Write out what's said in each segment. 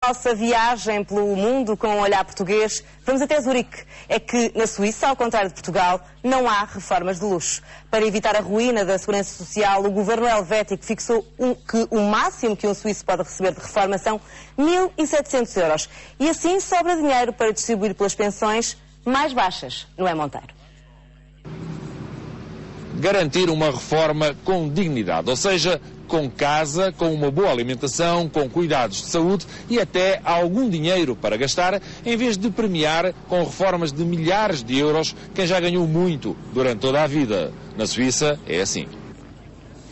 Nossa viagem pelo mundo com um olhar português, vamos até Zurique. É que na Suíça, ao contrário de Portugal, não há reformas de luxo. Para evitar a ruína da segurança social, o governo helvético fixou que o máximo que um suíço pode receber de reforma são 1.700 euros. E assim sobra dinheiro para distribuir pelas pensões mais baixas, não é, Monteiro? Garantir uma reforma com dignidade, ou seja, com casa, com uma boa alimentação, com cuidados de saúde e até algum dinheiro para gastar, em vez de premiar com reformas de milhares de euros quem já ganhou muito durante toda a vida. Na Suíça é assim.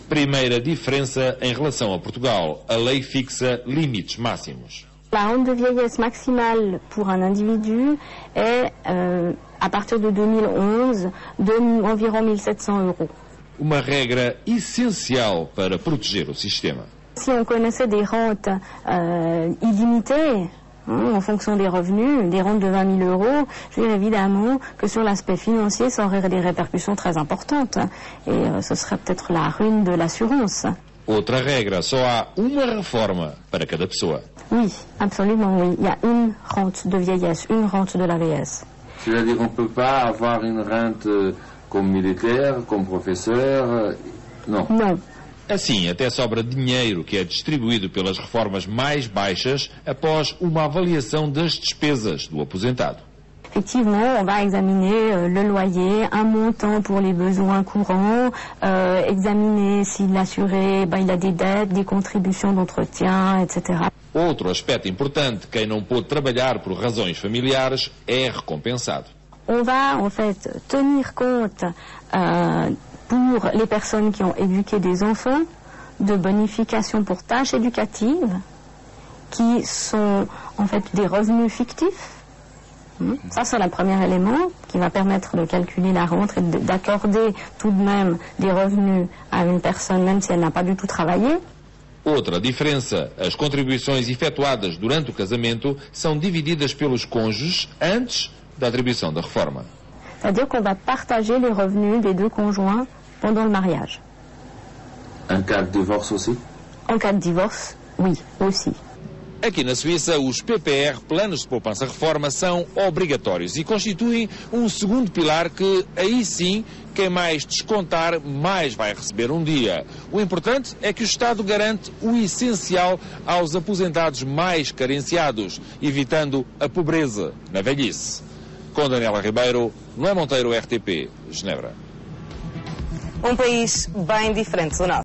Primeira diferença em relação a Portugal, a lei fixa limites máximos. La rente de vieillesse maximale pour un individu est, à partir de 2011, de environ 1.700 euros. Uma regra essencial para proteger o sistema. Si on connaissait des rentes illimitées, en fonction des revenus, des rentes de 20 000 euros, je veux dire évidemment que sur l'aspect financier, ça aurait des répercussions très importantes. Et ce serait peut-être la ruine de l'assurance. Outra regra, só há uma reforma para cada pessoa. Oui, absolument, oui. Il y a une rente de vieillesse, une rente de la vieillesse. C'est-à-dire qu'on ne peut pas avoir une rente comme militaire, comme professeur, non. Non. Assim, até sobra dinheiro que é distribuído pelas reformas mais baixas após uma avaliação das despesas do aposentado. Effectivement, on va examiner le loyer, un montant pour les besoins courants, examiner si l'assuré il a des dettes, des contributions d'entretien, etc. Outro aspecto importante, quem não pôde trabalhar por razões familiares é recompensado. On va en fait tenir compte pour les personnes qui ont éduqué des enfants de bonifications pour tâches éducatives qui sont en fait des revenus fictifs. Ça, c'est le premier élément qui va permettre de calculer la rente et d'accorder tout de même des revenus à une personne, même si elle n'a pas du tout travaillé. Outra diferença, as contribuições efetuadas durante o casamento são divididas pelos cônjuges antes da atribuição da reforma. C'est-à-dire qu'on va partager les revenus des deux conjoints pendant le mariage. En cas de divorce aussi? En cas de divorce, oui, aussi. Aqui na Suíça, os PPR, Planos de Poupança-Reforma, são obrigatórios e constituem um segundo pilar que, aí sim, quem mais descontar, mais vai receber um dia. O importante é que o Estado garante o essencial aos aposentados mais carenciados, evitando a pobreza na velhice. Com Daniela Ribeiro, Noé Monteiro, RTP, Genebra. Um país bem diferente do nosso.